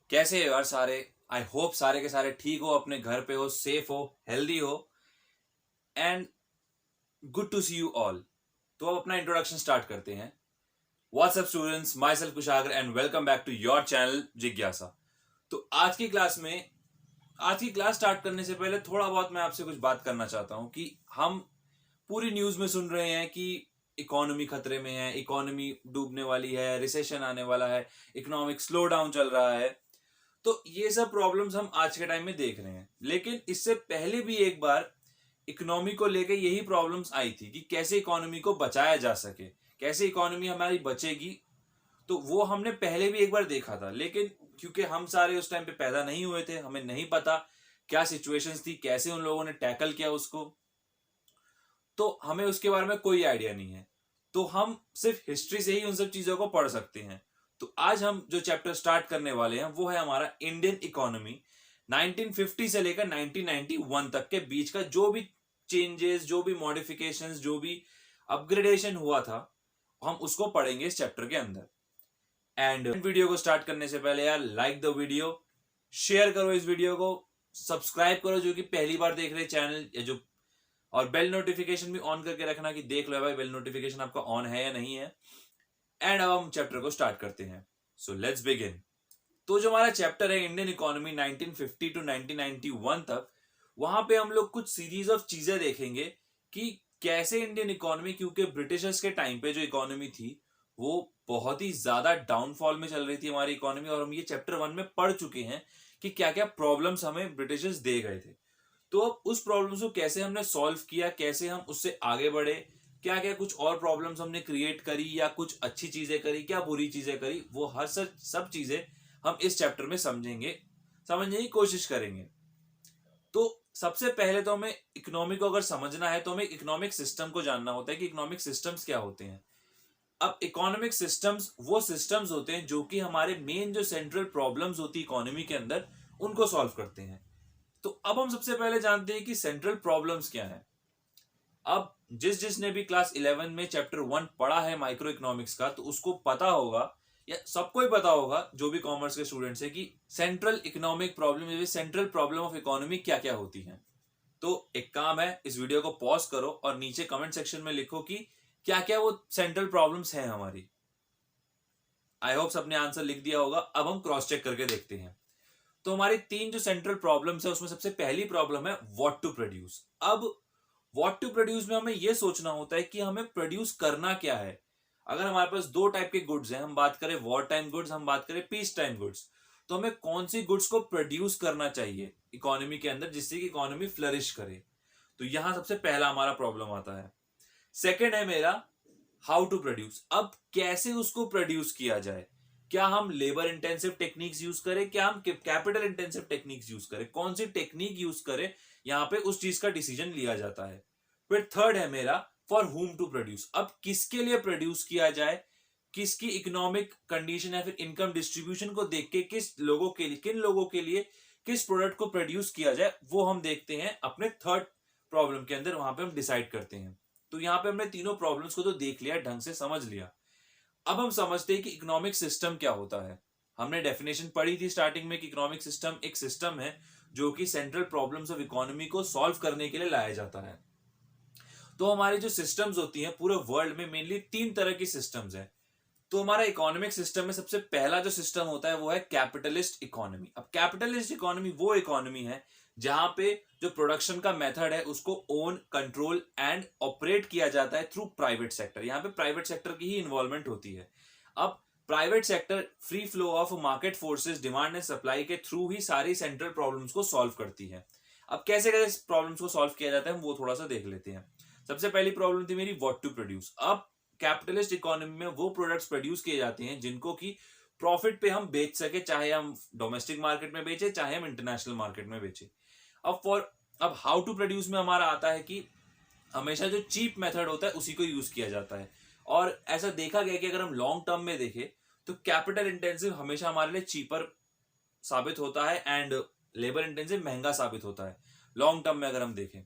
कैसे हो यार सारे। आई होप सारे के सारे ठीक हो, अपने घर पे हो, सेफ हो, हेल्दी हो and good to see you all. तो अब अपना इंट्रोडक्शन स्टार्ट करते हैं। What's up students, myself Kushagra and welcome back to your channel जिज्ञासा। तो आज की क्लास स्टार्ट करने से पहले थोड़ा बहुत मैं आपसे कुछ बात करना चाहता हूं कि हम पूरी न्यूज में सुन रहे हैं कि इकोनॉमी खतरे में है, इकोनॉमी डूबने वाली है, रिसेशन आने वाला है, इकोनॉमिक स्लो डाउन चल रहा है। तो ये सब प्रॉब्लम्स हम आज के टाइम में देख रहे हैं, लेकिन इससे पहले भी एक बार इकोनॉमी को लेकर यही प्रॉब्लम्स आई थी कि कैसे इकोनॉमी को बचाया जा सके, कैसे इकोनॉमी हमारी बचेगी। तो वो हमने पहले भी एक बार देखा था, लेकिन क्योंकि हम सारे उस टाइम पे पैदा नहीं हुए थे, हमें नहीं पता क्या सिचुएशंस थी, कैसे उन लोगों ने टैकल किया उसको, तो हमें उसके बारे में कोई आइडिया नहीं है। तो हम सिर्फ हिस्ट्री से ही उन सब चीजों को पढ़ सकते हैं। तो आज हम जो चैप्टर स्टार्ट करने वाले हैं वो है हमारा इंडियन इकोनॉमी। 1950 से लेकर 1991 तक के बीच का जो भी चेंजेस, जो भी मॉडिफिकेशंस, जो भी अपग्रेडेशन हुआ था, हम उसको पढ़ेंगे इस चैप्टर के अंदर। एंड वीडियो को स्टार्ट करने से पहले यार लाइक द वीडियो, शेयर करो इस वीडियो को, सब्सक्राइब करो जो कि पहली बार देख रहे चैनल या जो, और बेल नोटिफिकेशन भी ऑन करके रखना कि देख लो भाई बेल नोटिफिकेशन आपका ऑन है या नहीं है। एंड अब हम चैप्टर को स्टार्ट करते हैं। So let's begin. तो जो हमारा चैप्टर है इंडियन इकोनॉमी 1950 टू 1991 तक, वहां पे हम लोग कुछ सीरीज ऑफ चीजें देखेंगे कि कैसे इंडियन इकोनॉमी, क्योंकि ब्रिटिशर्स के टाइम पे जो इकोनॉमी थी वो बहुत ही ज्यादा डाउनफॉल में चल रही थी हमारी इकोनॉमी, और हम ये चैप्टर 1 में पढ़ चुके हैं कि क्या क्या प्रॉब्लम्स हमें ब्रिटिशर्स दे गए थे। तो अब उस प्रॉब्लम्स को कैसे हमने सॉल्व किया, कैसे हम उससे आगे बढ़े, क्या क्या कुछ और प्रॉब्लम्स हमने क्रिएट करी, या कुछ अच्छी चीजें करी, क्या बुरी चीजें करी, वो हर सब चीजें हम इस चैप्टर में समझने की कोशिश करेंगे। तो सबसे पहले तो हमें इकोनॉमी को अगर समझना है तो हमें इकोनॉमिक सिस्टम को जानना होता है कि इकोनॉमिक सिस्टम्स क्या होते हैं। अब इकोनॉमिक सिस्टम्स वो सिस्टम्स होते हैं जो कि हमारे मेन जो सेंट्रल प्रॉब्लम्स होती है इकोनॉमी के अंदर, उनको सॉल्व करते हैं। तो अब हम सबसे पहले जानते हैं कि सेंट्रल प्रॉब्लम्स क्या है। अब जिसने भी क्लास 11 में चैप्टर 1 पढ़ा है माइक्रो इकोनॉमिक्स का, तो उसको पता होगा या सबको ही पता होगा जो भी कॉमर्स के स्टूडेंट्स है कि central economic problem, central problem of economy क्या क्या होती है। तो एक काम है, इस वीडियो को पॉज करो और नीचे कमेंट सेक्शन में लिखो कि क्या क्या वो सेंट्रल प्रॉब्लम्स हैं हमारी। आई होप सबने आंसर लिख दिया होगा। अब हम क्रॉस चेक करके देखते हैं। तो हमारी तीन जो सेंट्रल प्रॉब्लम्स है उसमें सबसे पहली प्रॉब्लम है व्हाट टू प्रोड्यूस। अब व्हाट टू प्रोड्यूस में हमें यह सोचना होता है कि हमें प्रोड्यूस करना क्या है। अगर हमारे पास दो टाइप के गुड्स हैं, हम बात करें वॉर टाइम गुड्स, हम बात करें पीस टाइम गुड्स, तो हमें कौन सी गुड्स को प्रोड्यूस करना चाहिए इकोनॉमी के अंदर जिससे कि इकोनॉमी फ्लरिश करे। तो यहां सबसे पहला हमारा प्रॉब्लम आता है। सेकेंड है मेरा हाउ टू प्रोड्यूस। अब कैसे उसको प्रोड्यूस किया जाए, क्या हम लेबर इंटेंसिव टेक्निक्स यूज करें, क्या हम कैपिटल इंटेंसिव टेक्निक्स यूज करें, कौन सी टेक्निक यूज करें, यहां पे उस चीज का डिसीजन लिया जाता है। फिर थर्ड है मेरा फॉर हुम टू प्रोड्यूस। अब किसके लिए प्रोड्यूस किया जाए, किसकी इकोनॉमिक कंडीशन या फिर इनकम डिस्ट्रीब्यूशन को देख के किस लोगों के लिए, किन लोगों के लिए किस प्रोडक्ट को प्रोड्यूस किया जाए, वो हम देखते हैं अपने थर्ड प्रॉब्लम के अंदर, वहां पे हम डिसाइड करते हैं। तो यहां पे हमने तीनों प्रॉब्लम्स को तो देख लिया, ढंग से समझ लिया। अब हम समझते हैं कि इकोनॉमिक सिस्टम क्या होता है। हमने डेफिनेशन पढ़ी थी स्टार्टिंग में कि इकोनॉमिक सिस्टम एक सिस्टम है जो कि सेंट्रल प्रॉब्लम्स ऑफ इकोनॉमी को सॉल्व करने के लिए लाया जाता है। तो हमारी जो सिस्टम्स होती हैं पूरे वर्ल्ड में मेनली तीन तरह की सिस्टम्स हैं। तो हमारा इकोनॉमिक सिस्टम में सबसे पहला जो सिस्टम होता है वो है कैपिटलिस्ट इकोनॉमी। अब कैपिटलिस्ट इकोनॉमी वो इकोनॉमी है जहां पे जो प्रोडक्शन का मेथड है उसको ओन, कंट्रोल एंड ऑपरेट किया जाता है थ्रू प्राइवेट सेक्टर। यहाँ पे प्राइवेट सेक्टर की ही इन्वॉल्वमेंट होती है। अब private sector free flow of market forces, demand and supply के थ्रू ही सारी सेंट्रल प्रॉब्लम्स को सॉल्व करती है। अब कैसे कैसे प्रॉब्लम्स को सॉल्व किया जाता है हम वो थोड़ा सा देख लेते हैं। सबसे पहली प्रॉब्लम थी मेरी व्हाट टू प्रोड्यूस। अब कैपिटलिस्ट इकोनॉमी में वो प्रोडक्ट्स प्रोड्यूस किए जाते हैं जिनको की प्रॉफिट पे हम बेच सके, चाहे हम डोमेस्टिक मार्केट में बेचे चाहे हम इंटरनेशनल मार्केट में बेचे। अब हाउ टू प्रोड्यूस में हमारा आता है कि हमेशा जो चीप मेथड होता है उसी को यूज किया जाता है। और ऐसा देखा गया कि अगर हम लॉन्ग टर्म में देखें तो कैपिटल इंटेंसिव हमेशा हमारे लिए चीपर साबित होता है एंड लेबर इंटेंसिव महंगा साबित होता है। लॉन्ग टर्म में अगर हम देखें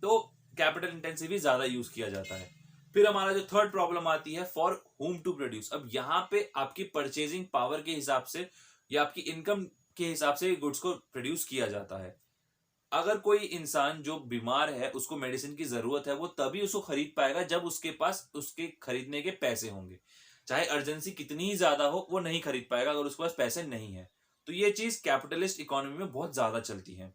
तो कैपिटल इंटेंसिव ही ज्यादा यूज किया जाता है। फिर हमारा जो थर्ड प्रॉब्लम आती है फॉर हुम टू प्रोड्यूस। अब यहां पे आपकी परचेजिंग पावर के हिसाब से या आपकी इनकम के हिसाब से गुड्स को प्रोड्यूस किया जाता है। अगर कोई इंसान जो बीमार है, उसको मेडिसिन की जरूरत है, वो तभी उसको खरीद पाएगा जब उसके पास उसके खरीदने के पैसे होंगे। चाहे अर्जेंसी कितनी ही ज्यादा हो, वो नहीं खरीद पाएगा अगर उसके पास पैसे नहीं है। तो ये चीज कैपिटलिस्ट इकोनॉमी में बहुत ज्यादा चलती है।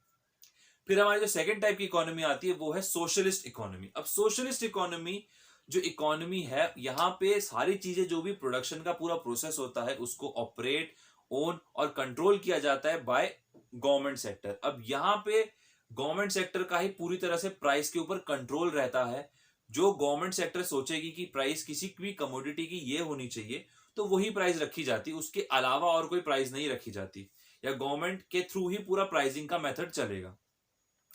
फिर हमारी जो सेकंड टाइप की इकोनॉमी आती है वो है सोशलिस्ट इकोनॉमी। अब सोशलिस्ट इकोनॉमी जो इकोनॉमी है, यहाँ पे सारी चीजें, जो भी प्रोडक्शन का पूरा प्रोसेस होता है, उसको ऑपरेट, ओन और कंट्रोल किया जाता है बाय गवर्नमेंट सेक्टर। अब यहाँ पे गवर्नमेंट सेक्टर का ही पूरी तरह से प्राइस के ऊपर कंट्रोल रहता है। जो गवर्नमेंट सेक्टर सोचेगी कि प्राइस किसी भी कमोडिटी की ये होनी चाहिए, तो वही प्राइस रखी जाती, उसके अलावा और कोई प्राइस नहीं रखी जाती, या गवर्नमेंट के थ्रू ही पूरा प्राइसिंग का मेथड चलेगा।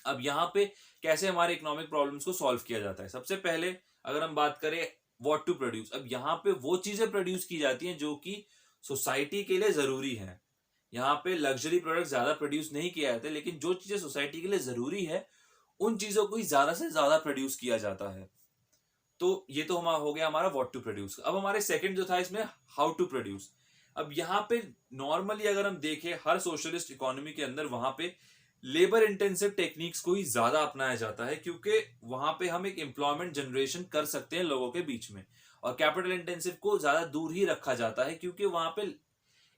अब यहाँ पे कैसे हमारे इकोनॉमिक प्रॉब्लम्स को सॉल्व किया जाता है? सबसे पहले अगर हम बात करें व्हाट टू प्रोड्यूस, अब यहाँ पे वो चीजें प्रोड्यूस की जाती हैं जो कि सोसाइटी के लिए जरूरी है। यहाँ पे लग्जरी प्रोडक्ट ज्यादा प्रोड्यूस नहीं किया जाता, लेकिन जो चीजें सोसाइटी के लिए जरूरी है, उन चीजों को ही ज्यादा से ज्यादा प्रोड्यूस किया जाता है। तो ये तो हमारा हो गया हमारा व्हाट टू प्रोड्यूस। अब हमारे सेकंड जो था इसमें हाउ टू प्रोड्यूस। अब यहाँ पे नॉर्मली अगर हम देखें हर सोशलिस्ट इकोनॉमी के अंदर, वहां पे लेबर इंटेंसिव टेक्निक्स को ही ज्यादा अपनाया जाता है, क्योंकि वहां पे हम एक एम्प्लॉयमेंट जनरेशन कर सकते हैं लोगों के बीच में। और कैपिटल इंटेंसिव को ज्यादा दूर ही रखा जाता है, क्योंकि वहां पे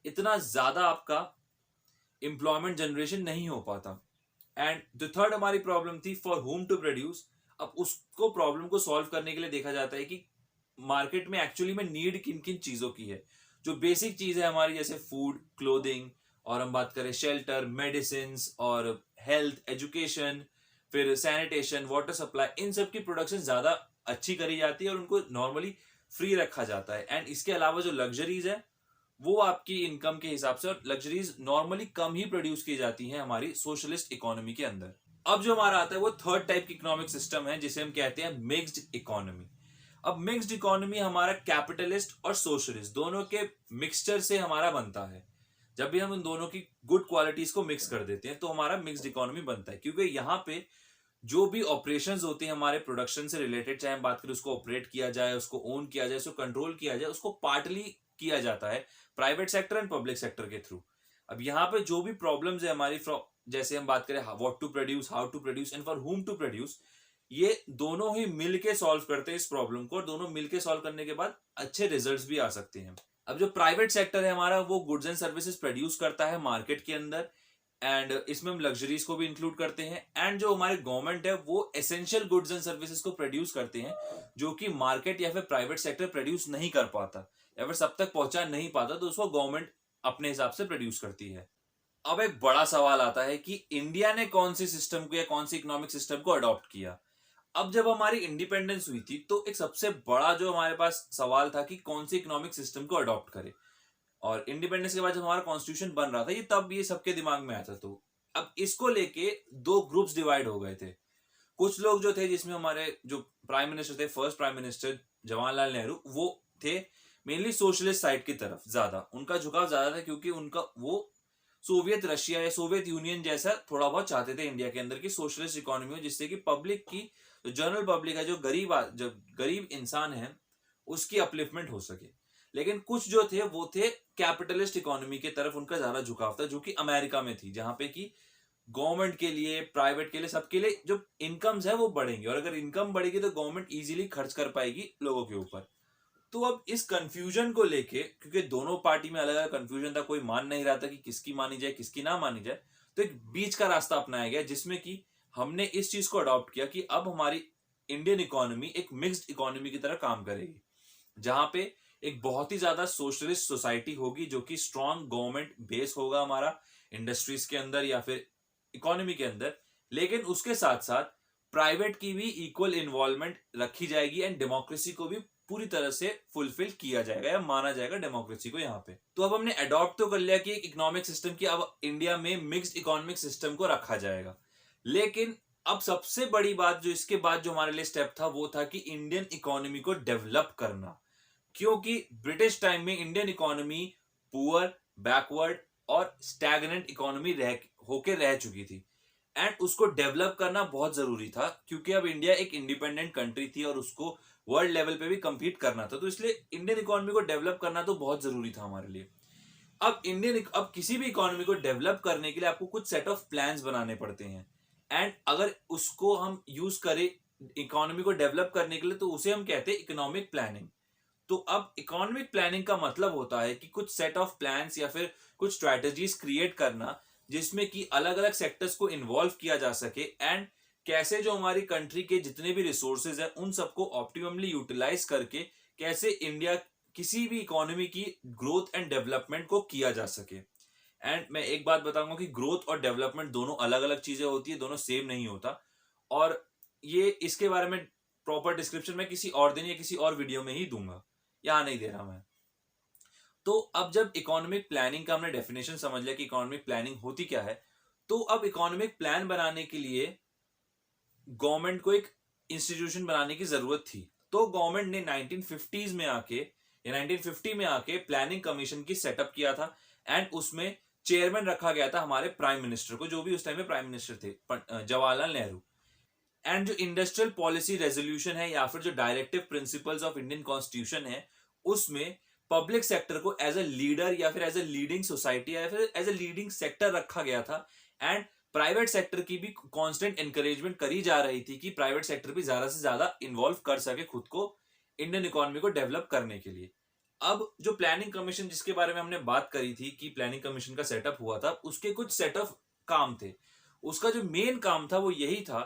इतना ज्यादा आपका एम्प्लॉयमेंट जनरेशन नहीं हो पाता। एंड द थर्ड हमारी प्रॉब्लम थी फॉर होम टू प्रोड्यूस। अब उसको प्रॉब्लम को सॉल्व करने के लिए देखा जाता है कि मार्केट में एक्चुअली में नीड किन किन चीजों की है। जो बेसिक चीज है हमारी, जैसे फूड, क्लोथिंग, और हम बात करें शेल्टर, मेडिसिन और हेल्थ, एजुकेशन, फिर सैनिटेशन, वाटर सप्लाई, इन सब की प्रोडक्शन ज्यादा अच्छी करी जाती है और उनको नॉर्मली फ्री रखा जाता है। एंड इसके अलावा जो लग्जरीज है, वो आपकी इनकम के हिसाब से, और लग्जरीज नॉर्मली कम ही प्रोड्यूस की जाती हैं हमारी सोशलिस्ट इकोनॉमी के अंदर। अब जो हमारा आता है वो थर्ड टाइप की इकोनॉमिक सिस्टम है, जिसे हम कहते हैं मिक्स्ड इकोनॉमी। अब मिक्स्ड इकोनॉमी हमारा कैपिटलिस्ट और सोशलिस्ट दोनों के मिक्सचर से हमारा बनता है। जब भी हम इन दोनों की गुड क्वालिटीज को मिक्स कर देते हैं तो हमारा मिक्स्ड इकोनॉमी बनता है, क्योंकि यहाँ पे जो भी ऑपरेशंस होती है हमारे प्रोडक्शन से रिलेटेड, चाहे हम बात करें उसको ऑपरेट किया जाए, उसको ओन किया जाए, उसको कंट्रोल किया जाए, उसको पार्टली किया जाता है private sector and public sector के थ्रू। अब यहाँ पे जो भी प्रॉब्लम्स है हमारी, जैसे हम बात करें what to produce, how to produce and for whom to produce, ये दोनों ही मिलके सॉल्व करते हैं इस प्रॉब्लम को, और दोनों मिलके सॉल्व करने के बाद अच्छे रिजल्ट्स भी आ सकते हैं। अब जो प्राइवेट सेक्टर है हमारा, वो गुड्स एंड सर्विसेज प्रोड्यूस करता है मार्केट के अंदर, एंड इसमें हम लग्जरीज को भी इंक्लूड करते हैं। एंड जो हमारे गवर्नमेंट है, वो एसेंशियल गुड्स एंड सर्विसेज को प्रोड्यूस करते हैं, जो कि मार्केट या फिर प्राइवेट सेक्टर प्रोड्यूस नहीं कर पाता या फिर सब तक पहुंचा नहीं पाता, तो उसको गवर्नमेंट अपने हिसाब से प्रोड्यूस करती है। अब एक बड़ा सवाल आता है कि इंडिया ने कौन सी सिस्टम को या कौन सी इकोनॉमिक सिस्टम को अडॉप्ट किया। अब जब हमारी इंडिपेंडेंस हुई थी, तो एक सबसे बड़ा जो हमारे पास सवाल था कि कौन सी इकोनॉमिक सिस्टम को अडॉप्ट करे। और इंडिपेंडेंस के बाद जब हमारा कॉन्स्टिट्यूशन बन रहा था, ये तब ये सबके दिमाग में आया था। तो अब इसको लेके दो ग्रुप्स डिवाइड हो गए थे। कुछ लोग जो थे, जिसमें हमारे जो प्राइम मिनिस्टर थे, first prime minister Jawaharlal Nehru, वो थे मेनली सोशलिस्ट साइड की तरफ, ज्यादा उनका झुकाव ज्यादा था, क्योंकि उनका वो सोवियत रशिया या सोवियत यूनियन जैसा थोड़ा बहुत चाहते थे इंडिया के अंदर की सोशलिस्ट इकोनॉमी हो, जिससे कि पब्लिक की, जो जनरल पब्लिक है, जो गरीब इंसान है, उसकी अपलिफ्टमेंट हो सके। लेकिन कुछ जो थे वो थे कैपिटलिस्ट इकोनॉमी की तरफ, उनका ज्यादा झुकाव था, जो कि अमेरिका में थी, जहां पे कि गवर्नमेंट के लिए, प्राइवेट के लिए, सबके लिए जो इनकम्स है वो बढ़ेंगे, और अगर इनकम बढ़ेगी तो गवर्नमेंट इजीली खर्च कर पाएगी लोगों के ऊपर। तो अब इस कंफ्यूजन को लेके, क्योंकि दोनों पार्टी में अलग अलग कंफ्यूजन था, कोई मान नहीं रहा था कि किसकी मानी जाए किसकी ना मानी जाए, तो एक बीच का रास्ता अपनाया गया, जिसमें कि हमने इस चीज को अडॉप्ट किया कि अब हमारी इंडियन इकोनॉमी एक मिक्स्ड इकोनॉमी की तरह काम करेगी, जहां पे एक बहुत ही ज्यादा सोशलिस्ट सोसाइटी होगी, जो कि स्ट्रॉन्ग गवर्नमेंट बेस होगा हमारा इंडस्ट्रीज के अंदर या फिर इकोनॉमी के अंदर, लेकिन उसके साथ साथ प्राइवेट की भी इक्वल इन्वॉल्वमेंट रखी जाएगी, एंड डेमोक्रेसी को भी पूरी तरह से फुलफिल किया जाएगा या माना जाएगा डेमोक्रेसी को यहाँ पे। तो अब हमने अडॉप्ट तो कर लिया कि एक इकोनॉमिक सिस्टम की, अब इंडिया में मिक्स्ड इकोनॉमिक सिस्टम को रखा जाएगा। लेकिन अब सबसे बड़ी बात जो इसके बाद जो हमारे लिए स्टेप था, वो था कि इंडियन इकोनॉमी को डेवलप करना, क्योंकि ब्रिटिश टाइम में इंडियन इकोनॉमी पुअर, बैकवर्ड और स्टैग्नेंट इकोनॉमी होके रह चुकी थी, एंड उसको डेवलप करना बहुत जरूरी था, क्योंकि अब इंडिया एक इंडिपेंडेंट कंट्री थी और उसको वर्ल्ड लेवल पे भी compete करना था। तो इसलिए इंडियन इकोनॉमी को डेवलप करना तो बहुत जरूरी था हमारे लिए। अब किसी भी इकोनॉमी को डेवलप करने के लिए आपको कुछ सेट ऑफ प्लान्स बनाने पड़ते हैं, एंड अगर उसको हम यूज करें इकोनॉमी को डेवलप करने के लिए तो उसे हम कहते हैं इकोनॉमिक प्लानिंग। तो अब इकोनॉमिक प्लानिंग का मतलब होता है कि कुछ सेट ऑफ प्लान्स या फिर कुछ स्ट्रैटेजीज क्रिएट करना जिसमें कि अलग अलग सेक्टर्स को इन्वॉल्व किया जा सके, एंड कैसे जो हमारी कंट्री के जितने भी रिसोर्सेज हैं उन सबको ऑप्टिममली यूटिलाइज करके कैसे इंडिया किसी भी इकोनॉमी की ग्रोथ एंड डेवलपमेंट को किया जा सके। एंड मैं एक बात बताऊंगा कि ग्रोथ और डेवलपमेंट दोनों अलग अलग चीजें होती है, दोनों सेम नहीं होता, और ये इसके बारे में प्रॉपर डिस्क्रिप्शन में किसी और दिन या किसी और वीडियो में ही दूंगा, यहां नहीं दे रहा मैं। तो अब जब इकोनॉमिक प्लानिंग का हमने डेफिनेशन समझ लिया कि इकोनॉमिक प्लानिंग होती क्या है, तो अब इकोनॉमिक प्लान बनाने के लिए गवर्नमेंट को एक इंस्टीट्यूशन बनाने की जरूरत थी। तो गवर्नमेंट ने 1950s में आके या 1950 में आके प्लानिंग कमीशन की सेटअप किया था, एंड उसमें चेयरमैन रखा गया था हमारे प्राइम मिनिस्टर को, जो भी उस टाइम में प्राइम मिनिस्टर थे, जवाहरलाल नेहरू। एंड जो इंडस्ट्रियल पॉलिसी रेजोल्यूशन है या फिर जो directive principles of Indian constitution है, उसमें पब्लिक सेक्टर को एज अ लीडर या फिर एज अ लीडिंग सोसाइटी या फिर एज अ लीडिंग सेक्टर रखा गया था, एंड प्राइवेट सेक्टर की भी कांस्टेंट एनकरेजमेंट करी जा रही थी कि प्राइवेट सेक्टर भी ज्यादा से ज्यादा इन्वॉल्व कर सके खुद को इंडियन इकोनॉमी को डेवलप करने के लिए। अब जो प्लानिंग कमीशन जिसके बारे में हमने बात करी थी कि प्लानिंग कमीशन का सेटअप हुआ था, उसके कुछ सेट ऑफ काम थे। उसका जो मेन काम था वो यही था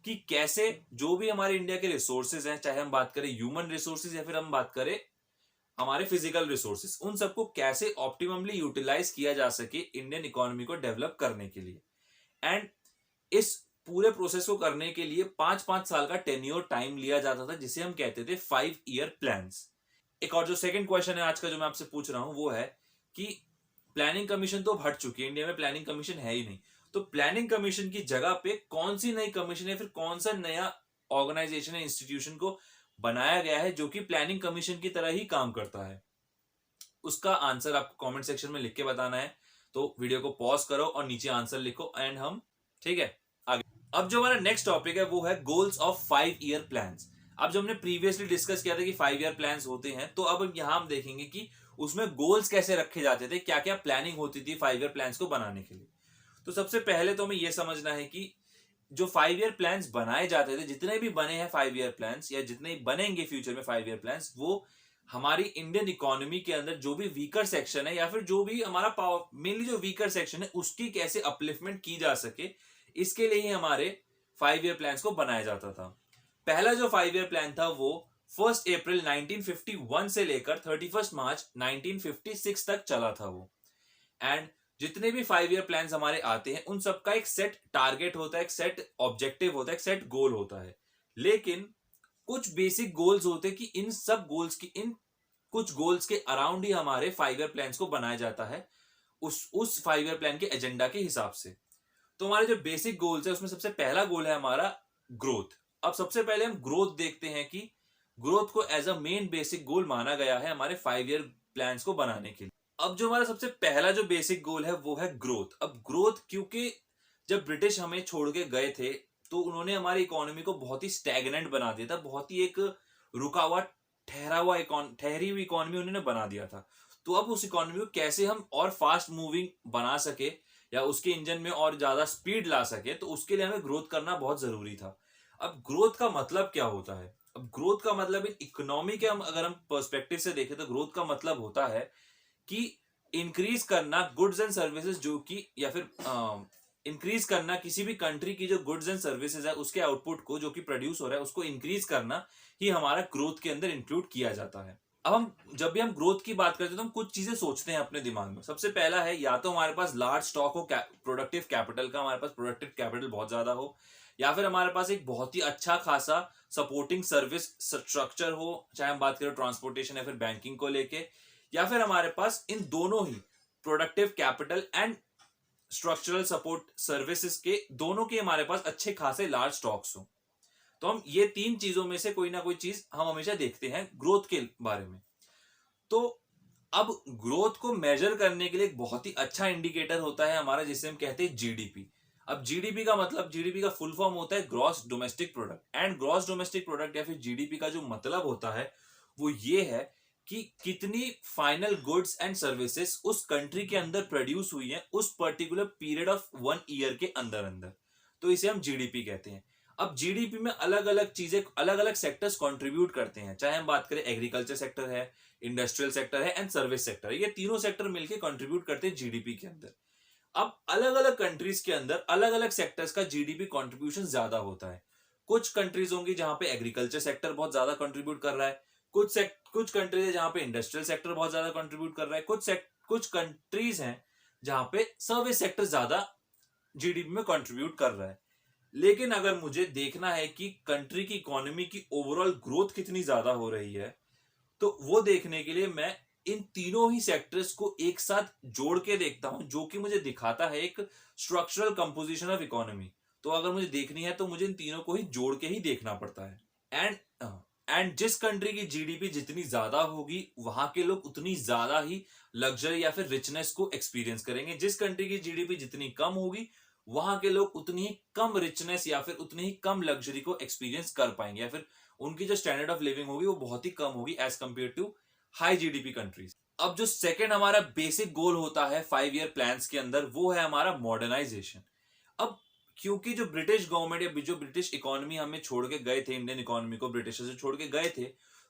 कि कैसे जो भी हमारे इंडिया के रिसोर्सेज हैं, चाहे हम बात करें ह्यूमन रिसोर्सेज या फिर हम बात करें हमारे फिजिकल रिसोर्सेज, उन सबको कैसे ऑप्टिममली यूटिलाइज किया जा सके इंडियन इकोनॉमी को डेवलप करने के लिए। एंड इस पूरे प्रोसेस को करने के लिए 5-5 साल का टेन्योर टाइम लिया जाता था, जिसे हम कहते थे 5 ईयर प्लान्स। एक और जो सेकंड क्वेश्चन है आज का जो मैं आपसे पूछ रहा हूं वो है कि प्लानिंग कमीशन तो अब हट चुकी है, इंडिया में प्लानिंग कमीशन है ही नहीं, तो प्लानिंग कमीशन की जगह पे कौन सी नई कमीशन या फिर कौन सा नया ऑर्गेनाइजेशन या इंस्टीट्यूशन को बनाया गया है जो कि प्लानिंग कमीशन की तरह ही काम करता है? उसका आंसर आपको कमेंट सेक्शन में लिख के बताना है। तो वीडियो को पॉज करो और नीचे आंसर लिखो, एंड हम ठीक है आगे। अब जो हमारा नेक्स्ट टॉपिक है वो है गोल्स ऑफ 5 ईयर प्लान्स। अब जो हमने प्रीवियसली डिस्कस किया था कि 5 ईयर प्लान्स होते हैं, तो अब यहां हम देखेंगे कि उसमें गोल्स कैसे रखे जाते थे, क्या क्या प्लानिंग होती थी 5 ईयर प्लान्स को बनाने के लिए। तो सबसे पहले तो हमें यह समझना है कि जो 5 ईयर प्लान्स बनाए जाते थे, जितने भी बने हैं 5 ईयर प्लान्स या जितने बनेंगे फ्यूचर में 5 ईयर प्लान्स, वो हमारी इंडियन इकोनॉमी के अंदर जो भी वीकर सेक्शन है या फिर जो भी हमारा पावर, मेनली जो वीकर सेक्शन है, उसकी कैसे अपलिफ्टमेंट की जा सके, इसके लिए ही हमारे 5 ईयर प्लान्स को बनाया जाता था। पहला जो 5 ईयर प्लान था वो 1 अप्रैल 1951 से लेकर 31 मार्च 1956 तक चला था वो। एंड जितने भी 5 ईयर प्लान्स हमारे आते हैं उन सबका एक सेट टारगेट होता है, एक सेट ऑब्जेक्टिव होता है, एक सेट गोल होता है। लेकिन कुछ बेसिक गोल्स होते हैं कि इन सब गोल्स की, इन कुछ गोल्स के अराउंड ही हमारे 5 ईयर प्लान्स को बनाया जाता है उस 5 ईयर प्लान के एजेंडा के हिसाब से। तो हमारे जो बेसिक गोल्स है उसमें सबसे पहला गोल है हमारा ग्रोथ। अब सबसे पहले हम ग्रोथ देखते हैं कि ग्रोथ को as a main basic goal माना गया है हमारे 5 ईयर प्लान्स को बनाने के लिए। अब जो हमारा सबसे पहला जो बेसिक गोल है वो है ग्रोथ। अब ग्रोथ, क्योंकि जब ब्रिटिश हमें छोड़ के गए थे तो उन्होंने हमारी इकोनॉमी को बहुत ही स्टैग्नेंट बना दिया था, बहुत ही एक रुका हुआ ठहरी हुई इकोनॉमी उन्होंने बना दिया था। तो अब उस इकोनॉमी को कैसे हम और फास्ट मूविंग बना सके या उसके इंजन में और ज्यादा स्पीड ला सके, तो उसके लिए हमें ग्रोथ करना बहुत जरूरी था। अब ग्रोथ का मतलब क्या होता है? अब ग्रोथ का मतलब इकोनॉमी के अगर हम पर्सपेक्टिव से देखें तो ग्रोथ का मतलब होता है कि इंक्रीज करना गुड्स एंड सर्विसेज, जो कि या फिर इंक्रीज करना किसी भी कंट्री की जो गुड्स एंड सर्विसेज है उसके आउटपुट को, जो कि प्रोड्यूस हो रहा है, उसको इंक्रीज करना ही हमारा ग्रोथ के अंदर इंक्लूड किया जाता है। अब हम जब भी हम ग्रोथ की बात करते हैं तो हम कुछ चीजें सोचते हैं अपने दिमाग में। सबसे पहला है या तो हमारे पास लार्ज स्टॉक हो प्रोडक्टिव कैपिटल का, हमारे पास प्रोडक्टिव कैपिटल बहुत ज्यादा हो, या फिर हमारे पास एक बहुत ही अच्छा खासा सपोर्टिंग सर्विस स्ट्रक्चर हो, चाहे हम बात करें ट्रांसपोर्टेशन या फिर बैंकिंग को लेके, या फिर हमारे पास इन दोनों ही productive capital and structural support services के दोनों के हमारे पास अच्छे खासे लार्ज स्टॉक्स हो। तो हम ये तीन चीजों में से कोई ना कोई चीज हम हमेशा देखते हैं ग्रोथ के बारे में। तो अब ग्रोथ को मेजर करने के लिए एक बहुत ही अच्छा इंडिकेटर होता है हमारा, जिसे हम कहते हैं जीडीपी। अब जीडीपी का मतलब, जीडीपी का फुल फॉर्म होता है gross domestic product. And gross domestic product या फिर जीडीपी का जो मतलब होता है वो ये है कि कितनी फाइनल गुड्स एंड सर्विसेज उस कंट्री के अंदर प्रोड्यूस हुई है उस पर्टिकुलर पीरियड ऑफ 1 ईयर के अंदर अंदर। तो इसे हम जीडीपी कहते हैं। अब जीडीपी में अलग अलग चीजें, अलग अलग सेक्टर्स कंट्रीब्यूट करते हैं, चाहे हम बात करें एग्रीकल्चर सेक्टर है, इंडस्ट्रियल सेक्टर है एंड सर्विस सेक्टर है, ये तीनों सेक्टर मिलकर कंट्रीब्यूट करते हैं जीडीपी के अंदर। अब अलग अलग कंट्रीज के अंदर अलग अलग सेक्टर्स का जीडीपी कंट्रीब्यूशन ज्यादा होता है। कुछ कंट्रीज होंगी जहां पे एग्रीकल्चर सेक्टर बहुत ज्यादा कंट्रीब्यूट कर रहा है, कुछ कंट्रीज है जहां पे इंडस्ट्रियल सेक्टर बहुत ज्यादा कंट्रीब्यूट कर रहा है, कुछ कंट्रीज हैं जहां पे सर्विस सेक्टर ज्यादा जीडीपी में कंट्रीब्यूट कर रहा है। लेकिन अगर मुझे देखना है कि कंट्री की इकोनॉमी की ओवरऑल ग्रोथ कितनी ज्यादा हो रही है, तो वो देखने के लिए मैं इन तीनों ही सेक्टर्स को एक साथ जोड़ के देखता हूं, जो कि मुझे दिखाता है एक स्ट्रक्चरल कंपोजिशन ऑफ इकोनॉमी। तो अगर मुझे देखनी है तो मुझे इन तीनों को ही जोड़ के ही देखना पड़ता है। एंड एंड जिस कंट्री की जीडीपी जितनी ज्यादा होगी वहां के लोग उतनी ज्यादा ही लग्जरी या फिर रिचनेस को एक्सपीरियंस करेंगे। जिस कंट्री की जीडीपी जितनी कम होगी वहां के लोग उतनी ही कम रिचनेस या फिर उतनी ही कम लग्जरी को एक्सपीरियंस कर पाएंगे, या फिर उनकी जो स्टैंडर्ड ऑफ लिविंग होगी वो बहुत ही कम होगी as compared to high GDP countries. अब जो सेकेंड हमारा बेसिक गोल होता है 5 ईयर प्लान्स के अंदर, वो है हमारा मॉडर्नाइजेशन। अब क्योंकि जो ब्रिटिश गवर्नमेंट या जो ब्रिटिश इकोनॉमी हमें छोड़ के गए थे, इंडियन इकोनॉमी को ब्रिटिश से छोड़ के गए थे,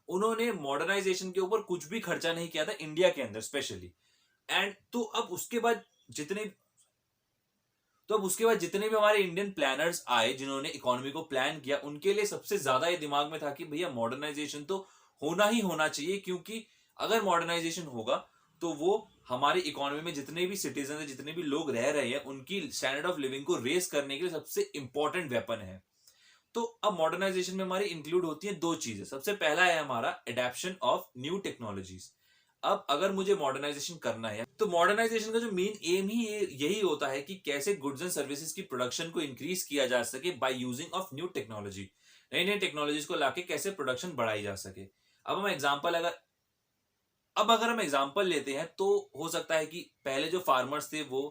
उन्होंने मॉडर्नाइजेशन के ऊपर कुछ भी खर्चा नहीं किया था इंडिया के अंदर स्पेशली। एंड तो अब उसके बाद जितने भी हमारे इंडियन प्लानर्स आए जिन्होंने इकोनॉमी को प्लान किया, उनके लिए सबसे ज्यादा ये दिमाग में था कि भैया मॉडर्नाइजेशन तो होना ही होना चाहिए, क्योंकि अगर मॉडर्नाइजेशन होगा तो वो हमारी इकोनॉमी में जितने भी सिटीजन है, जितने भी लोग रह रहे हैं, उनकी स्टैंडर्ड ऑफ लिविंग को रेस करने के लिए सबसे इंपॉर्टेंट वेपन है। तो अब मॉडर्नाइजेशन में हमारी इंक्लूड होती है दो चीजें। सबसे पहला है हमारा एडेप्शन ऑफ न्यू टेक्नोलॉजीज। अब अगर मुझे मॉडर्नाइजेशन करना है तो मॉडर्नाइजेशन का जो मेन एम ही यही होता है कि कैसे गुड्स एंड सर्विसेज की प्रोडक्शन को इंक्रीज किया जा सके by using of new technology. नई नई टेक्नोलॉजीज को लाके कैसे प्रोडक्शन बढ़ाई जा सके। अब अगर हम एग्जांपल लेते हैं तो हो सकता है कि पहले जो फार्मर्स थे वो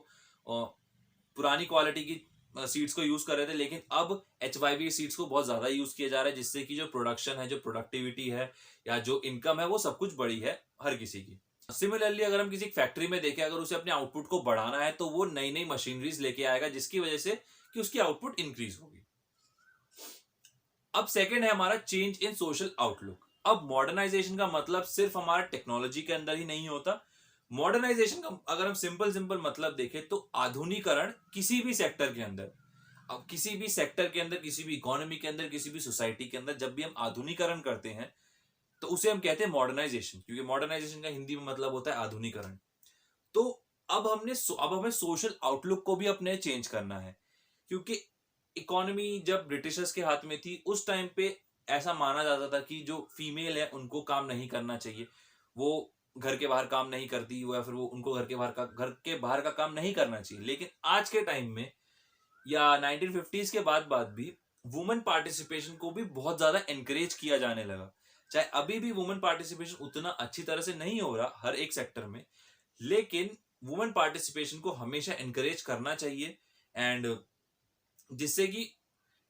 पुरानी क्वालिटी की सीड्स को यूज कर रहे थे, लेकिन अब HYB सीड्स को बहुत ज्यादा यूज किया जा रहा है, जिससे कि जो प्रोडक्शन है, जो प्रोडक्टिविटी है या जो इनकम है, वो सब कुछ बढ़ी है हर किसी की। सिमिलरली अगर हम किसी फैक्ट्री में देखें, अगर उसे अपने आउटपुट को बढ़ाना है तो वो नई नई मशीनरीज लेके आएगा, जिसकी वजह से कि उसकी आउटपुट इंक्रीज होगी। अब सेकंड है हमारा चेंज इन सोशल आउटलुक। अब मॉडर्नाइजेशन का मतलब सिर्फ हमारा टेक्नोलॉजी के अंदर ही नहीं होता। मॉडर्नाइजेशन का अगर हम सिंपल मतलब देखें तो आधुनिकरण किसी भी सेक्टर के अंदर, अब किसी भी सेक्टर के अंदर, किसी भी इकोनॉमी के अंदर, किसी भी सोसाइटी के अंदर जब भी हम आधुनिकरण करते हैं तो उसे हम कहते हैं मॉडर्नाइजेशन, क्योंकि मॉडर्नाइजेशन का हिंदी में मतलब होता है आधुनिकरण। तो अब हमें सोशल आउटलुक को भी अपने चेंज करना है, क्योंकि इकोनॉमी जब ब्रिटिशर्स के हाथ में थी उस टाइम पे ऐसा माना जाता था कि जो फीमेल है उनको काम नहीं करना चाहिए, वो घर के बाहर काम नहीं करती, या फिर वो उनको घर के बाहर का काम नहीं करना चाहिए। लेकिन आज के टाइम में या 1950s के बाद भी वुमेन पार्टिसिपेशन को भी बहुत ज्यादा एनकरेज किया जाने लगा। चाहे अभी भी वुमेन पार्टिसिपेशन उतना अच्छी तरह से नहीं हो रहा हर एक सेक्टर में, लेकिन वुमेन पार्टिसिपेशन को हमेशा एनकरेज करना चाहिए। एंड जिससे कि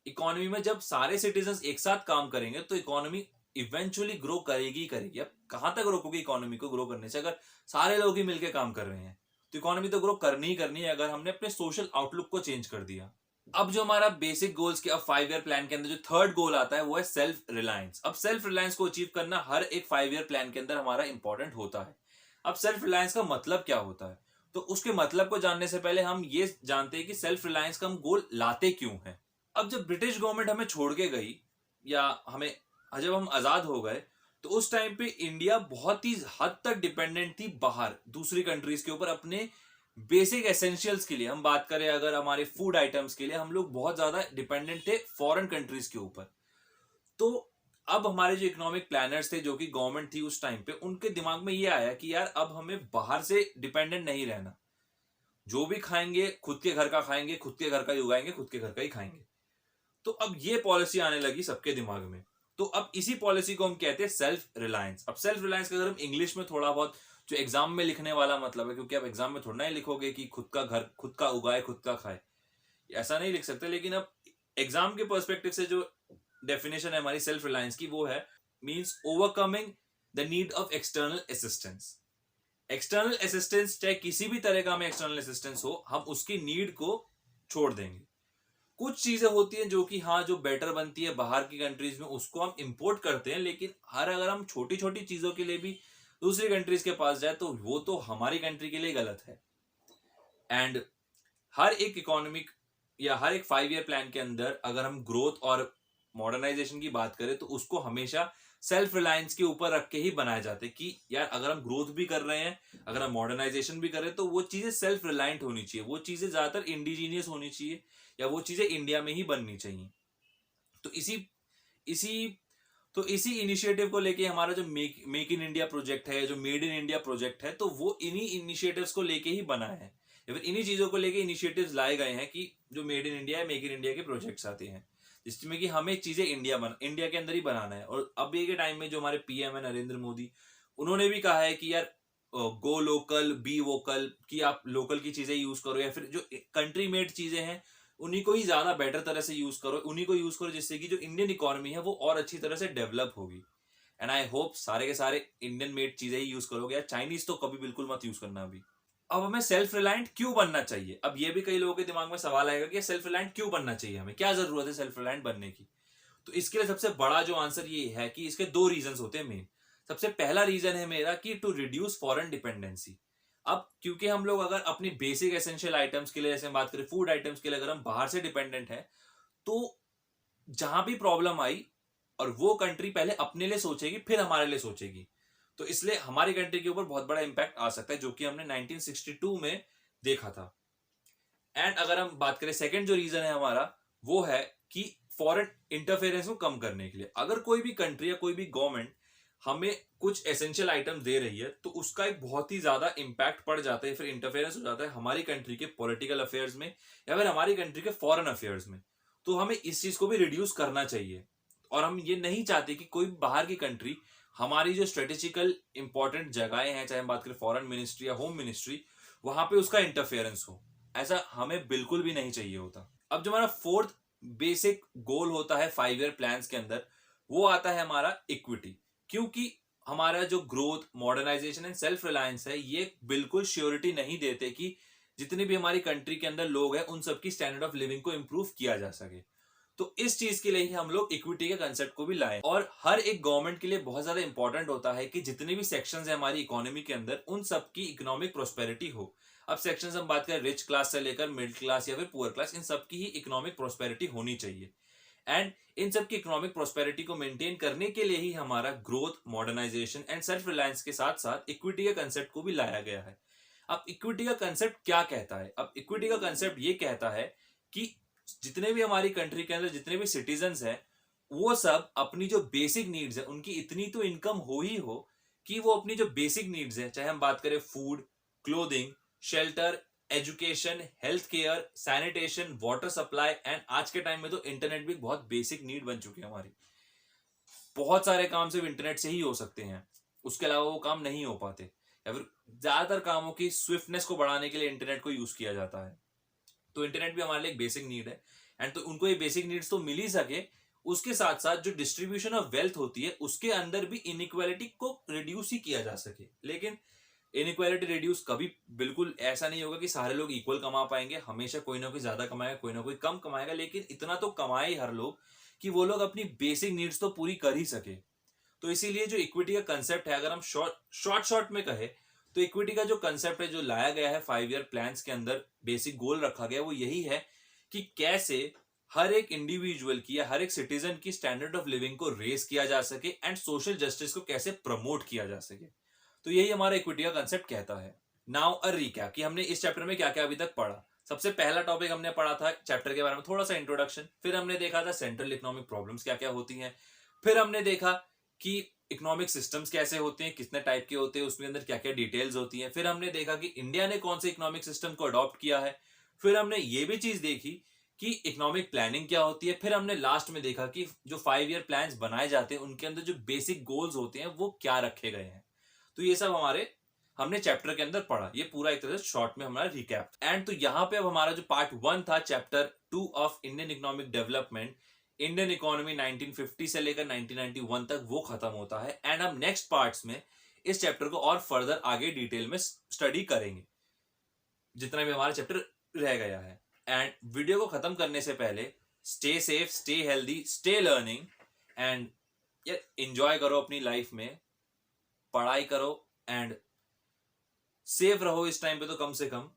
इकोनॉमी में जब सारे सिटीजन एक साथ काम करेंगे तो इकोनॉमी इवेंचुअली ग्रो करेगी करेगी। अब कहां तक रोकोगे इकोनॉमी को ग्रो करने से? अगर सारे लोग ही मिलकर काम कर रहे हैं तो इकोनॉमी तो ग्रो करनी ही करनी है, अगर हमने अपने सोशल आउटलुक को चेंज कर दिया। अब जो हमारा बेसिक गोल्स के अब 5 ईयर प्लान के अंदर जो थर्ड गोल आता है वो है सेल्फ रिलायंस। अब सेल्फ रिलायंस को अचीव करना हर एक 5 ईयर प्लान के अंदर हमारा इंपॉर्टेंट होता है। अब सेल्फ रिलायंस का मतलब क्या होता है, तो उसके मतलब को जानने से पहले हम ये जानते हैं कि सेल्फ रिलायंस का हम गोल लाते क्यों है। अब जब ब्रिटिश गवर्नमेंट हमें छोड़ के गई या जब हम आजाद हो गए तो उस टाइम पे इंडिया बहुत ही हद तक डिपेंडेंट थी बाहर दूसरी कंट्रीज के ऊपर। अपने बेसिक एसेंशियल्स के लिए हम बात करें, अगर हमारे फूड आइटम्स के लिए, हम लोग बहुत ज्यादा डिपेंडेंट थे फॉरेन कंट्रीज के ऊपर। तो अब हमारे जो इकोनॉमिक प्लानर्स थे, जो कि गवर्नमेंट थी उस टाइम पे, उनके दिमाग में ये आया कि यार अब हमें बाहर से डिपेंडेंट नहीं रहना, जो भी खाएंगे खुद के घर का खाएंगे, खुद के घर का ही उगाएंगे, खुद के घर का ही खाएंगे। तो अब ये पॉलिसी आने लगी सबके दिमाग में। तो अब इसी पॉलिसी को हम कहते हैं सेल्फ रिलायंस। अब सेल्फ रिलायंस का अगर हम इंग्लिश में थोड़ा बहुत जो एग्जाम में लिखने वाला मतलब है, क्योंकि आप एग्जाम में थोड़ा ही लिखोगे कि खुद का घर खुद का उगाए खुद का खाए, ऐसा नहीं लिख सकते। लेकिन अब एग्जाम के पर्सपेक्टिव से जो डेफिनेशन है हमारी सेल्फ रिलायंस की, वो है means overcoming the need of external assistance. External assistance चाहे किसी भी तरह का हमें एक्सटर्नल असिस्टेंस हो, हम उसकी नीड को छोड़ देंगे। कुछ चीजें होती हैं जो कि हाँ जो बेटर बनती है बाहर की कंट्रीज में, उसको हम इंपोर्ट करते हैं, लेकिन अगर हम छोटी छोटी चीजों के लिए भी दूसरी कंट्रीज के पास जाए तो वो तो हमारी कंट्री के लिए गलत है। एंड हर एक इकोनॉमिक या हर एक 5 ईयर प्लान के अंदर अगर हम ग्रोथ और मॉडर्नाइजेशन की बात करें तो उसको हमेशा सेल्फ रिलायंस के ऊपर रख के ही बनाए जाते हैं कि यार अगर हम ग्रोथ भी कर रहे हैं, अगर हम मॉडर्नाइजेशन भी कर रहे हैं तो वो चीजें सेल्फ रिलायंट होनी चाहिए, वो चीजें ज्यादातर इंडिजीनियस होनी चाहिए या वो चीजें इंडिया में ही बननी चाहिए। तो इसी इसी इनिशिएटिव को लेके हमारा जो मेक इन इंडिया प्रोजेक्ट है, जो मेड इन इंडिया प्रोजेक्ट है, तो वो इन्हीं इनिशिएटिव्स को लेके ही बना है या फिर इन्हीं चीजों को लेके इनिशिएटिव्स लाए गए हैं कि जो मेड इन इंडिया या मेक इन इंडिया के प्रोजेक्ट्स आते हैं, जिसमें कि हमें चीजें इंडिया के अंदर ही बनाना है। और अभी के टाइम में जो हमारे पीएम है नरेंद्र मोदी, उन्होंने भी कहा है कि यार गो लोकल बी वोकल, कि आप लोकल की चीजें यूज करो या फिर जो कंट्री मेड चीजें हैं उन्हीं को ही ज्यादा बेटर तरह से यूज करो, उन्हीं को यूज करो, जिससे कि जो इंडियन इकोनॉमी है वो और अच्छी तरह से डेवलप होगी। एंड आई होप सारे के सारे इंडियन मेड चीजें ही यूज करोगे, चाइनीज तो कभी बिल्कुल मत यूज करना अभी। अब हमें सेल्फ रिलायंट क्यों बनना चाहिए? अब ये भी कई लोगों के दिमाग में सवाल आएगा कि सेल्फ रिलायंट क्यों बनना चाहिए, हमें क्या जरूरत है सेल्फ रिलायंट बनने की? तो इसके लिए सबसे बड़ा जो आंसर ये है कि इसके दो रीजन होते हैं मेन। सबसे पहला रीजन है मेरा कि टू रिड्यूस फॉरेन डिपेंडेंसी। अब क्योंकि हम लोग अगर अपनी बेसिक एसेंशियल आइटम्स के लिए, जैसे बात करें फूड आइटम्स के लिए, अगर हम बाहर से डिपेंडेंट है तो जहां भी प्रॉब्लम आई और वो कंट्री पहले अपने लिए सोचेगी फिर हमारे लिए सोचेगी, तो इसलिए हमारी कंट्री के ऊपर बहुत बड़ा इंपैक्ट आ सकता है, जो कि हमने 1962 में देखा था। एंड अगर हम बात करें सेकंड जो रीजन है हमारा, वो है कि फॉरेन इंटरफेरेंस को कम करने के लिए। अगर कोई भी कंट्री या कोई भी गवर्नमेंट हमें कुछ एसेंशियल आइटम्स दे रही है तो उसका एक बहुत ही ज्यादा इंपैक्ट पड़ जाता है, फिर इंटरफेरेंस हो जाता है हमारी कंट्री के पॉलिटिकल अफेयर्स में या फिर हमारी कंट्री के फॉरेन अफेयर्स में। तो हमें इस चीज को भी रिड्यूस करना चाहिए। और हम ये नहीं चाहते कि कोई बाहर की कंट्री हमारी जो स्ट्रेटेजिकल इंपॉर्टेंट जगहें हैं, चाहे हम बात करें फॉरेन मिनिस्ट्री या होम मिनिस्ट्री, वहां पे उसका इंटरफेरेंस हो। ऐसा हमें बिल्कुल भी नहीं चाहिए होता। अब जो हमारा फोर्थ बेसिक गोल होता है 5 ईयर प्लान्स के अंदर, वो आता है हमारा इक्विटी। क्योंकि हमारा जो growth, modernisation and self reliance है, ये बिल्कुल श्योरिटी नहीं देते कि जितने भी हमारी कंट्री के अंदर लोग हैं उन सबकी स्टैंडर्ड ऑफ लिविंग को इंप्रूव किया जा सके। तो इस चीज के लिए ही हम लोग इक्विटी के कंसेप्ट को भी लाए। और हर एक गवर्नमेंट के लिए बहुत ज्यादा इंपॉर्टेंट होता है कि जितने भी सेक्शंस है हमारी इकोनॉमी के अंदर, उन सबकी इकोनॉमिक प्रोस्पेरिटी हो। अब सेक्शंस हम बात करें रिच क्लास से लेकर मिडिल क्लास या फिर पुअर क्लास, इन सबकी ही इकोनॉमिक प्रोस्पेरिटी होनी चाहिए। एंड इन सबकी इकोनॉमिक प्रोस्पेरिटी को मेंटेन करने के लिए ही हमारा growth, modernisation and self reliance के साथ साथ इक्विटी के कंसेप्ट को भी लाया गया है। अब इक्विटी का कंसेप्ट क्या कहता है? अब इक्विटी का कंसेप्ट ये कहता है कि जितने भी हमारी कंट्री के अंदर जितने भी सिटीजन्स हैं, वो सब अपनी जो बेसिक नीड्स है, उनकी इतनी तो इनकम हो ही हो कि वो अपनी जो बेसिक नीड्स है, चाहे हम बात करें food, clothing, shelter, education, health care, sanitation, water supply, and आज के टाइम में तो इंटरनेट भी बहुत बेसिक नीड बन चुकी है हमारी। बहुत सारे काम सिर्फ इंटरनेट से ही हो सकते हैं, उसके अलावा वो काम नहीं हो पाते। या फिर ज्यादातर कामों की स्विफ्टनेस को बढ़ाने के लिए इंटरनेट को यूज किया जाता है। तो इंटरनेट भी हमारे लिए एक बेसिक नीड है। एंड तो उनको ये बेसिक नीड्स तो मिल ही सके, उसके साथ साथ जो डिस्ट्रीब्यूशन ऑफ वेल्थ होती है उसके अंदर भी इनइक्वालिटी को रिड्यूस ही किया जा सके। लेकिन इनइक्वालिटी रिड्यूस कभी बिल्कुल ऐसा नहीं होगा कि सारे लोग इक्वल कमा पाएंगे, हमेशा कोई ना कोई ज्यादा कमाएगा, कोई ना कोई कम कमाएगा, लेकिन इतना तो कमाए ही हर लोग कि वो लोग अपनी बेसिक नीड्स तो पूरी कर ही सके। तो इसीलिए जो इक्विटी का कंसेप्ट है, अगर हम शॉर्ट में कहे तो इक्विटी का जो कंसेप्ट है, जो लाया गया है 5 ईयर प्लान्स के अंदर, बेसिक गोल रखा गया वो यही है कि कैसे हर एक इंडिविजुअल की या हर एक सिटीजन की स्टैंडर्ड ऑफ लिविंग को रेज किया जा सके एंड सोशल जस्टिस को कैसे प्रमोट किया जा सके। तो यही हमारा इक्विटी का कंसेप्ट कहता है। नाउ अ रिकैप कि हमने इस चैप्टर में क्या क्या अभी तक पढ़ा। सबसे पहला टॉपिक हमने पढ़ा था चैप्टर के बारे में थोड़ा सा इंट्रोडक्शन, फिर हमने देखा था सेंट्रल इकोनॉमिक प्रॉब्लम्स क्या क्या होती हैं, फिर हमने देखा कि इकोनॉमिक सिस्टम्स कैसे होते हैं, कितने टाइप के होते हैं, उसमें अंदर क्या क्या डिटेल्स होती हैं, फिर हमने देखा कि इंडिया ने कौन से इकोनॉमिक सिस्टम को अडॉप्ट किया है, फिर हमने ये भी चीज देखी कि इकोनॉमिक प्लानिंग क्या होती है, फिर हमने लास्ट में देखा कि जो 5 ईयर प्लान्स बनाए जाते हैं उनके अंदर जो बेसिक गोल्स होते हैं वो क्या रखे गए हैं। तो ये सब हमने चैप्टर के अंदर पढ़ा। ये पूरा एक तरह से शॉर्ट में हमारा रिकैप। एंड तो यहाँ पे अब हमारा जो पार्ट 1 था chapter 2 of Indian economic development, Indian economy 1950 से लेकर 1991 तक वो खत्म होता है। एंड हम नेक्स्ट पार्ट्स में इस चैप्टर को और फर्दर आगे डिटेल में स्टडी करेंगे, जितना भी हमारा चैप्टर रह गया है। एंड वीडियो को खत्म करने से पहले stay safe, stay healthy, stay learning and enjoy करो अपनी लाइफ में, पढ़ाई करो एंड सेफ रहो इस टाइम पे। तो कम से कम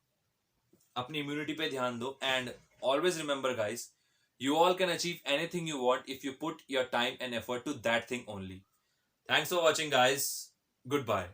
अपनी इम्यूनिटी पे ध्यान दो। And always remember guys, you all can achieve anything you want if you put your time and effort to that thing only. Thanks for watching guys. Goodbye.